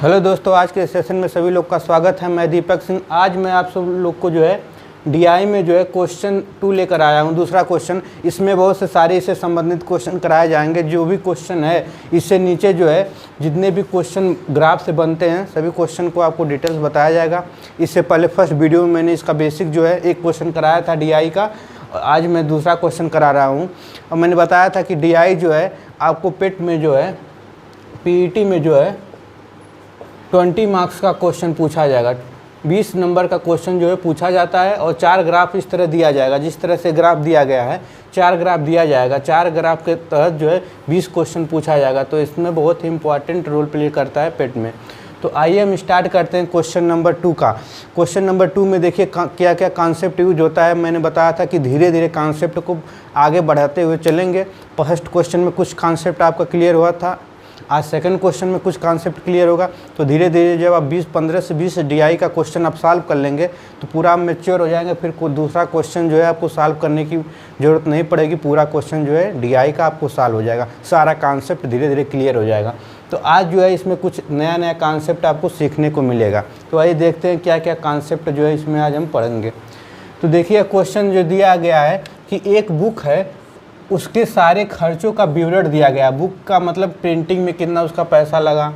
Hello दोस्तों, आज के सेशन में सभी लोग का स्वागत है। मैं दीपक सिंह। आज मैं आप सब लोग को जो है डीआई में जो है क्वेश्चन 2 लेकर आया हूं। दूसरा क्वेश्चन, इसमें बहुत से सारे इससे संबंधित क्वेश्चन कराए जाएंगे। जो भी क्वेश्चन है इससे नीचे जो है जितने भी क्वेश्चन ग्राफ से बनते हैं सभी क्वेश्चन को आपको डिटेल्स बताया जाएगा। इससे पहले फर्स्ट वीडियो में मैंने इसका बेसिक जो है एक क्वेश्चन कराया था डीआई का। आज मैं दूसरा क्वेश्चन करा रहा हूँ। और मैंने बताया था कि डीआई जो है आपको पेट में जो है पीईटी में जो है 20 मार्क्स का क्वेश्चन पूछा जाएगा। 20 नंबर का क्वेश्चन जो है पूछा जाता है और 4 ग्राफ इस तरह दिया जाएगा। जिस तरह से ग्राफ दिया गया है 4 ग्राफ दिया जाएगा। 4 ग्राफ के तहत जो है 20 क्वेश्चन पूछा जाएगा। तो इसमें बहुत ही इंपॉर्टेंट रोल प्ले करता है पेट में। तो आइए हम स्टार्ट करते हैं क्वेश्चन नंबर 2 का। क्वेश्चन नंबर 2 में देखिए क्या क्या कॉन्सेप्ट यूज होता है। मैंने बताया था कि धीरे धीरे कॉन्सेप्ट को आगे बढ़ाते हुए चलेंगे। फर्स्ट क्वेश्चन में कुछ कॉन्सेप्ट आपका क्लियर हुआ था, आज सेकंड क्वेश्चन में कुछ कॉन्सेप्ट क्लियर होगा। तो धीरे धीरे जब आप 15 से 20 डीआई का क्वेश्चन आप सॉल्व कर लेंगे तो पूरा आप मैच्योर हो जाएंगे। फिर कोई दूसरा क्वेश्चन जो है आपको सॉल्व करने की ज़रूरत नहीं पड़ेगी। पूरा क्वेश्चन जो है डीआई का आपको सॉल्व हो जाएगा। सारा कॉन्सेप्ट धीरे धीरे क्लियर हो जाएगा। तो आज जो है इसमें कुछ नया नया कॉन्सेप्ट आपको सीखने को मिलेगा। तो आइए देखते हैं क्या क्या कॉन्सेप्ट जो है इसमें आज हम पढ़ेंगे। तो देखिए क्वेश्चन जो दिया गया है कि एक बुक है, उसके सारे खर्चों का विवरण दिया गया। बुक का मतलब प्रिंटिंग में कितना उसका पैसा लगा,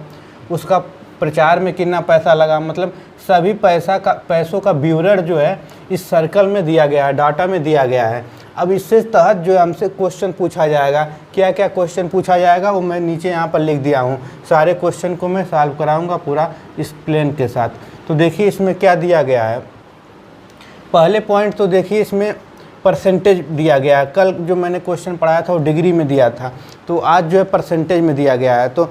उसका प्रचार में कितना पैसा लगा, मतलब सभी पैसों का विवरण जो है इस सर्कल में दिया गया है, डाटा में दिया गया है। अब इससे तहत जो है हमसे क्वेश्चन पूछा जाएगा। क्या क्या क्वेश्चन पूछा जाएगा वो मैं नीचे यहाँ पर लिख दिया हूँ। सारे क्वेश्चन को मैं सॉल्व कराऊँगा पूरा इस प्लान के साथ। तो देखिए इसमें क्या दिया गया है। पहले पॉइंट तो देखिए इसमें परसेंटेज दिया गया है। कल जो मैंने क्वेश्चन पढ़ाया था वो डिग्री में दिया था, तो आज जो है परसेंटेज में दिया गया है। तो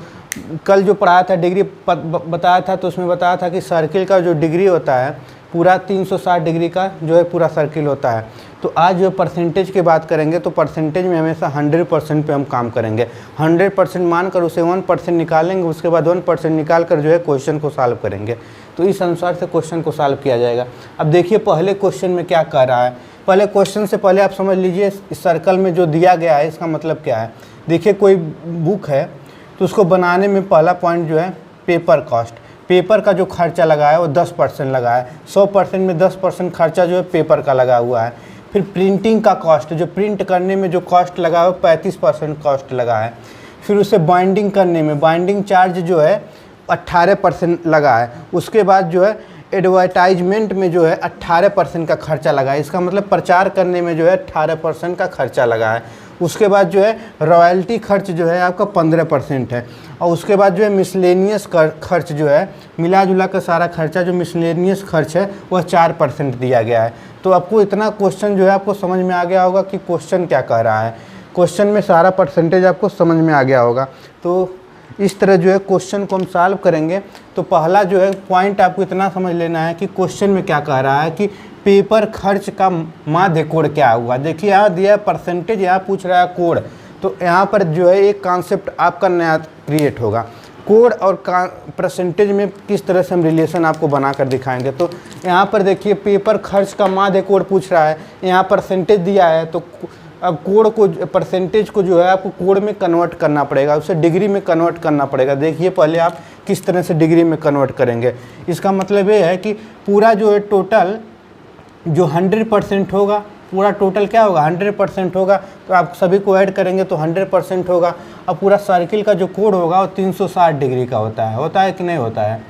कल जो पढ़ाया था डिग्री बताया था, तो उसमें बताया था कि सर्किल का जो डिग्री होता है पूरा 360 डिग्री का जो है पूरा सर्किल होता है। तो आज जो परसेंटेज की बात करेंगे तो परसेंटेज में हमेशा 100% पे हम काम करेंगे। 100% मानकर उसे 1% निकालेंगे, उसके बाद 1% निकाल कर जो है क्वेश्चन को सॉल्व करेंगे। तो इस अनुसार से क्वेश्चन को सॉल्व किया जाएगा। अब देखिए पहले क्वेश्चन में क्या कर रहा है। पहले क्वेश्चन से पहले आप समझ लीजिए इस सर्कल में जो दिया गया है इसका मतलब क्या है। देखिए कोई बुक है तो उसको बनाने में पहला पॉइंट जो है पेपर कॉस्ट। पेपर का जो खर्चा लगा है वो 10% लगा है। 100% में 10% खर्चा जो है पेपर का लगा हुआ है। फिर प्रिंटिंग का कॉस्ट, जो प्रिंट करने में जो कॉस्ट लगा है वो 35% कॉस्ट लगा है। फिर उसे बाइंडिंग करने में बाइंडिंग चार्ज जो है 18% लगा है। उसके बाद जो है एडवर्टाइजमेंट में जो है 18% का खर्चा लगा है। इसका मतलब प्रचार करने में जो है 18% का खर्चा लगा है। उसके बाद जो है रॉयल्टी खर्च जो है आपका 15% है। और उसके बाद जो है मिसलेनियस खर्च जो है मिला जुला कर सारा खर्चा जो मिसलेनियस खर्च है वह 4% दिया गया है। तो आपको इतना क्वेश्चन जो है आपको समझ में आ गया होगा कि क्वेश्चन क्या कह रहा है। क्वेश्चन में सारा परसेंटेज आपको समझ में आ गया होगा। तो इस तरह जो है क्वेश्चन को हम सॉल्व करेंगे। तो पहला जो है पॉइंट आपको इतना समझ लेना है कि क्वेश्चन में क्या कह रहा है कि पेपर खर्च का माध्य कोड क्या हुआ। देखिए यहाँ दिया परसेंटेज, यहाँ पूछ रहा है कोड। तो यहाँ पर जो है एक कॉन्सेप्ट आपका नया क्रिएट होगा। कोड और परसेंटेज में किस तरह से हम रिलेशन आपको बना कर दिखाएंगे। तो यहाँ पर देखिए पेपर खर्च का माध्य कोड पूछ रहा है, यहाँ परसेंटेज दिया है। तो अब कोड को परसेंटेज को जो है आपको कोड में कन्वर्ट करना पड़ेगा, उसे डिग्री में कन्वर्ट करना पड़ेगा। देखिए पहले आप किस तरह से डिग्री में कन्वर्ट करेंगे। इसका मतलब ये है कि पूरा जो है टोटल जो 100% होगा, पूरा टोटल क्या होगा 100% होगा। तो आप सभी को ऐड करेंगे तो 100% होगा। अब पूरा सर्किल का जो कोड होगा वो 360 डिग्री का होता है कि नहीं होता है।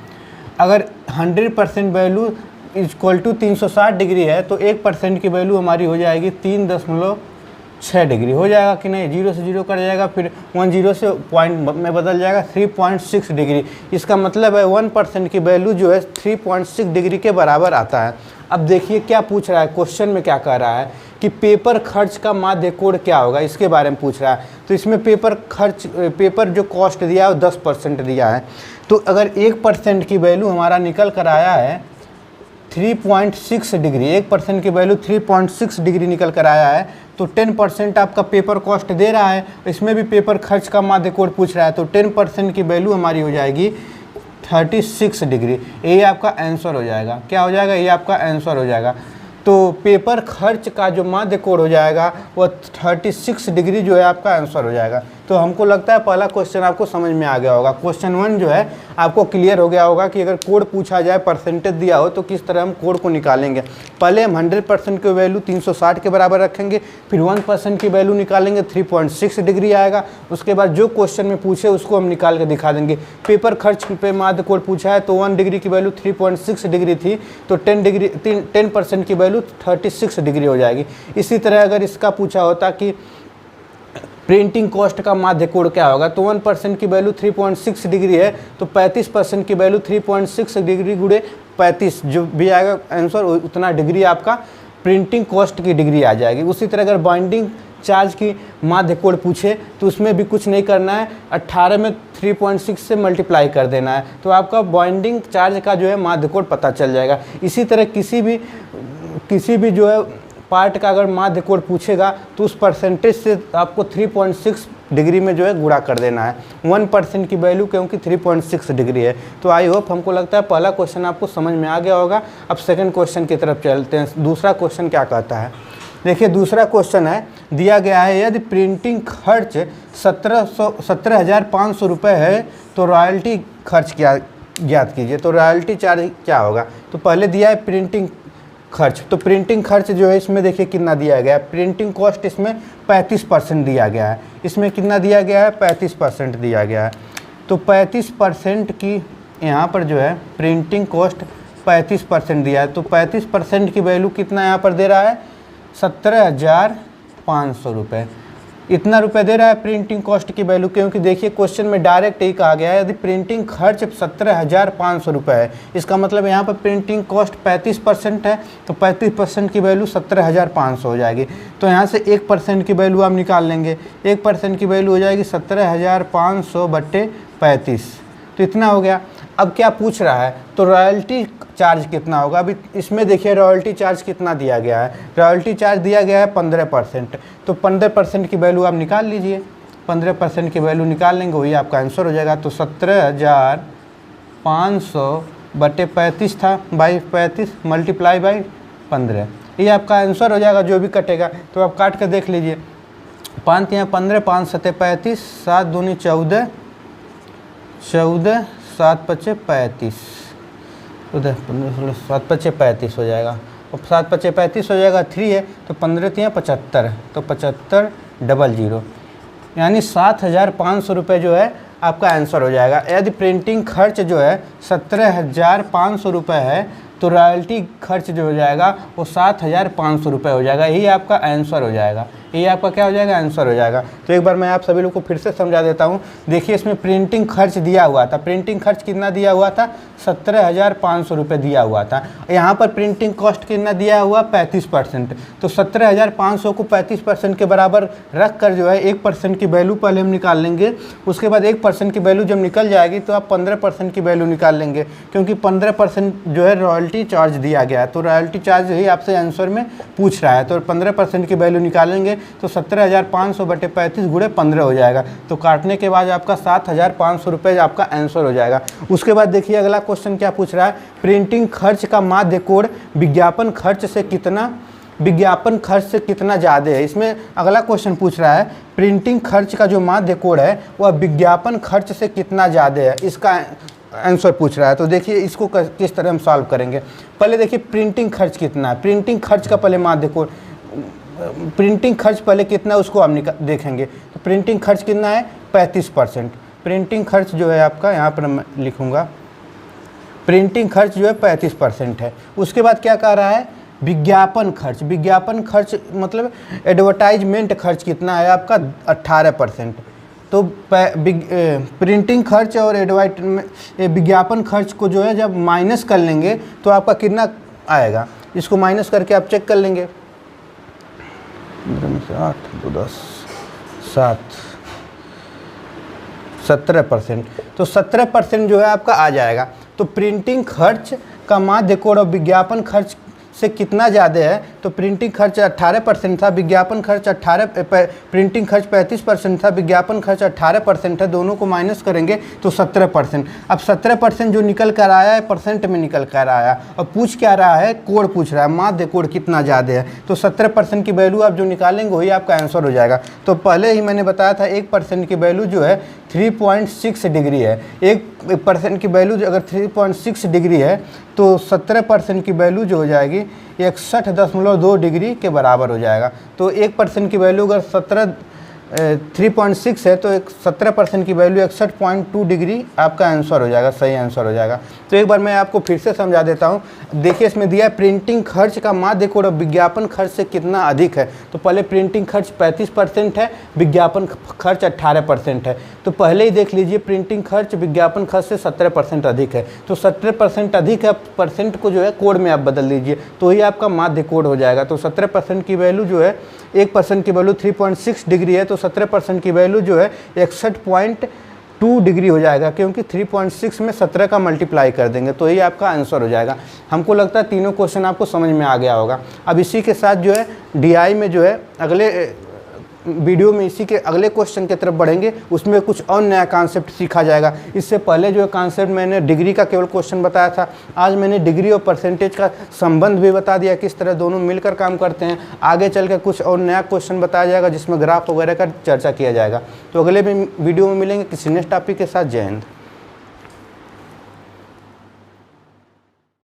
अगर 100% वैल्यू इक्वल टू 360 डिग्री है तो 1% की वैल्यू हमारी हो जाएगी 3.6 डिग्री हो जाएगा कि नहीं। 0 से 0 कर जाएगा, फिर 10 से पॉइंट में बदल जाएगा 3.6 डिग्री। इसका मतलब है 1% की वैल्यू जो है 3.6 डिग्री के बराबर आता है। अब देखिए क्या पूछ रहा है क्वेश्चन में, क्या कह रहा है कि पेपर खर्च का माध्य कोड क्या होगा, इसके बारे में पूछ रहा है। तो इसमें पेपर जो कॉस्ट दिया है वो 10% दिया है। तो अगर 1% की वैल्यू हमारा निकल कर आया है 3.6 डिग्री, 1% की वैल्यू 3.6 डिग्री निकल कर आया है, तो 10% आपका पेपर कॉस्ट दे रहा है। इसमें भी पेपर खर्च का माध्य कोड पूछ रहा है। तो 10% की वैल्यू हमारी हो जाएगी 36 डिग्री। ये आपका आंसर हो जाएगा। क्या हो जाएगा, ये आपका आंसर हो जाएगा। तो पेपर खर्च का जो माध्य कोड हो जाएगा वो 36 डिग्री जो है आपका आंसर हो जाएगा। तो हमको लगता है पहला क्वेश्चन आपको समझ में आ गया होगा। क्वेश्चन 1 जो है आपको क्लियर हो गया होगा कि अगर कोड पूछा जाए, परसेंटेज दिया हो तो किस तरह हम कोड को निकालेंगे। पहले हम 100% की वैल्यू 360 के बराबर रखेंगे, फिर 1% की वैल्यू निकालेंगे, 3.6 डिग्री आएगा। उसके बाद जो क्वेश्चन में पूछे उसको हम निकाल के दिखा देंगे। पेपर खर्च पे माध्य कोड पूछा है तो 1 डिग्री की वैल्यू 3.6 डिग्री थी, तो 10% की वैल्यू 36 डिग्री हो जाएगी। इसी तरह अगर इसका पूछा होता कि प्रिंटिंग कॉस्ट का माध्य कोण क्या होगा, तो 1% की वैल्यू 3.6 डिग्री है, तो 35% की वैल्यू 3.6 डिग्री गुणे 35 जो भी आएगा आंसर, उतना डिग्री आपका प्रिंटिंग कॉस्ट की डिग्री आ जाएगी। उसी तरह अगर बाइंडिंग चार्ज की माध्य कोण पूछे तो उसमें भी कुछ नहीं करना है, 18 में 3.6 से मल्टीप्लाई कर देना है, तो आपका बाइंडिंग चार्ज का जो है माध्य कोण पता चल जाएगा। इसी तरह किसी भी जो है पार्ट का अगर माध्य कोण पूछेगा तो उस परसेंटेज से आपको 3.6 डिग्री में जो है गुणा कर देना है, 1% की वैल्यू क्योंकि 3.6 डिग्री है। तो आई होप हमको लगता है पहला क्वेश्चन आपको समझ में आ गया होगा। अब सेकंड क्वेश्चन की तरफ चलते हैं। दूसरा क्वेश्चन क्या कहता है, देखिए दूसरा क्वेश्चन है, दिया गया है यदि प्रिंटिंग खर्च 17,500 रुपये है तो रॉयल्टी खर्च क्या ज्ञात कीजिए। तो रॉयल्टी चार्ज क्या होगा, तो पहले दिया है प्रिंटिंग खर्च, तो प्रिंटिंग खर्च जो है इसमें देखिए कितना दिया गया है, प्रिंटिंग कॉस्ट इसमें 35% दिया गया है। इसमें कितना दिया गया है, 35% दिया गया है। तो 35% की यहाँ पर जो है प्रिंटिंग कॉस्ट 35% दिया है, तो 35% की वैल्यू कितना यहाँ पर दे रहा है, 17,500 रुपये। इतना रुपये दे रहा है प्रिंटिंग कॉस्ट की वैल्यू, क्योंकि देखिए क्वेश्चन में डायरेक्ट यही कहा गया है यदि प्रिंटिंग खर्च 17,500 रुपये है, इसका मतलब यहाँ पर प्रिंटिंग कॉस्ट 35% है, तो 35% की वैल्यू 17,500 हो जाएगी। तो यहाँ से 1% की वैल्यू आप निकाल लेंगे, 1% की वैल्यू हो जाएगी 17,500 बट्टे 35, तो इतना हो गया। अब क्या पूछ रहा है, तो रॉयल्टी चार्ज कितना होगा। अभी इसमें देखिए रॉयल्टी चार्ज कितना दिया गया है, रॉयल्टी चार्ज दिया गया है 15%, तो 15% की वैल्यू आप निकाल लीजिए, 15% की वैल्यू निकाल लेंगे, वही आपका आंसर हो जाएगा। तो 17,500 बटे 35 था, बाई 35 मल्टीप्लाई बाई 15, ये आपका आंसर हो जाएगा जो भी कटेगा। तो आप काट कर देख लीजिए, 5 यहाँ 15, 5 सते 35, 7 दूनी 14, 14 7 पचे 35, उधर 7 पचे 35 हो जाएगा, और 7 पचे 35 हो जाएगा, 3 है तो 15 3 75, तो 7500, यानी 7,500 रुपये जो है आपका आंसर हो जाएगा। यदि प्रिंटिंग खर्च जो है 17,500 रुपये है तो रॉयल्टी खर्च जो हो जाएगा वो 7,500 रुपये हो जाएगा, यही आपका आंसर हो जाएगा। ये आपका क्या हो जाएगा, आंसर हो जाएगा। तो एक बार मैं आप सभी लोग को फिर से समझा देता हूँ। देखिए इसमें प्रिंटिंग खर्च दिया हुआ था, प्रिंटिंग खर्च कितना दिया हुआ था, 17,500 रुपये दिया हुआ था। यहाँ पर प्रिंटिंग कॉस्ट कितना दिया हुआ, 35%, तो 17,500 को 35% के बराबर रख कर जो है 1% की वैल्यू पहले हम निकाल लेंगे। उसके बाद 1% की वैल्यू जब निकल जाएगी तो आप 15% की वैल्यू निकाल लेंगे, क्योंकि 15% जो है रॉयल्टी चार्ज दिया गया है, तो रॉयल्टी चार्ज ही आपसे आंसर में पूछ रहा है। तो 15% की वैल्यू निकालेंगे तो 17,500 बटे 35 गुणे 15 हो जाएगा। तो काटने के बाद आपका 7,500 रुपये आपका आंसर हो जाएगा। उसके बाद देखिए अगला क्वेश्चन क्या पूछ रहा है, प्रिंटिंग खर्च का माध्य कोण विज्ञापन खर्च से कितना ज़्यादा है। इसमें अगला क्वेश्चन पूछ रहा है प्रिंटिंग खर्च का जो माध्य कोण है वह विज्ञापन खर्च से कितना ज़्यादा है, इसका आंसर पूछ रहा है। तो देखिए इसको किस तरह हम सॉल्व करेंगे। पहले देखिए प्रिंटिंग खर्च कितना है, प्रिंटिंग खर्च का पहले माध्य कोण, प्रिंटिंग खर्च पहले कितना है उसको हम देखेंगे। तो प्रिंटिंग खर्च कितना है, 35%। प्रिंटिंग खर्च जो है आपका यहाँ पर मैं लिखूँगा, प्रिंटिंग खर्च जो है 35% है। उसके बाद क्या कह रहा है, विज्ञापन खर्च, विज्ञापन खर्च मतलब एडवर्टाइजमेंट खर्च कितना है आपका, 18%। तो प्रिंटिंग खर्च और विज्ञापन खर्च को जो है जब माइनस कर लेंगे तो आपका कितना आएगा, इसको माइनस करके आप चेक कर लेंगे। 8 2 10 7 17%, तो 17% जो है आपका आ जाएगा। तो प्रिंटिंग खर्च का माध्य कोण और विज्ञापन खर्च से कितना ज़्यादा है, तो प्रिंटिंग खर्च 18% था, विज्ञापन खर्च प्रिंटिंग खर्च 35% था, विज्ञापन खर्च 18% है, दोनों को माइनस करेंगे तो 17%। अब 17% जो निकल कर आया है परसेंट में निकल कर आया, और पूछ क्या रहा है, कोड पूछ रहा है, माध्य कोड कितना ज़्यादा है, तो 17% की वैल्यू आप जो निकालेंगे वही आपका आंसर हो जाएगा। तो पहले ही मैंने बताया था 1% की वैल्यू जो है 3.6 डिग्री है। 1% की वैल्यू अगर 3.6 डिग्री है तो 17% की वैल्यू जो हो जाएगी 61.2 डिग्री के बराबर हो जाएगा। तो 1% की वैल्यू अगर 3.6 है तो 17% की वैल्यू 61.2 डिग्री आपका आंसर हो जाएगा, सही आंसर हो जाएगा। तो एक बार मैं आपको फिर से समझा देता हूँ। देखिए इसमें दिया है प्रिंटिंग खर्च का माध्य कोण विज्ञापन खर्च से कितना अधिक है। तो पहले प्रिंटिंग खर्च 35% है, विज्ञापन खर्च 18% है। तो पहले ही देख लीजिए प्रिंटिंग खर्च विज्ञापन खर्च से 17% अधिक है। तो 17% अधिक है, परसेंट को जो है कोड में आप बदल दीजिए तो ही आपका माध्य कोण हो जाएगा। तो 17% की वैल्यू जो है, 1% की वैल्यू 3.6 डिग्री है तो 17% की वैल्यू जो है 61.2 डिग्री हो जाएगा, क्योंकि 3.6 में 17 का मल्टीप्लाई कर देंगे तो ये आपका आंसर हो जाएगा। हमको लगता है तीनों क्वेश्चन आपको समझ में आ गया होगा। अब इसी के साथ जो है डीआई में जो है अगले वीडियो में इसी के अगले क्वेश्चन की तरफ बढ़ेंगे, उसमें कुछ और नया कॉन्सेप्ट सीखा जाएगा। इससे पहले जो है कॉन्सेप्ट मैंने डिग्री का केवल क्वेश्चन बताया था, आज मैंने डिग्री और परसेंटेज का संबंध भी बता दिया, किस तरह दोनों मिलकर काम करते हैं। आगे चल कर कुछ और नया क्वेश्चन बताया जाएगा जिसमें ग्राफ वगैरह का चर्चा किया जाएगा। तो अगले वीडियो में मिलेंगे किसी नेक्स्ट टॉपिक के साथ। जय हिंद।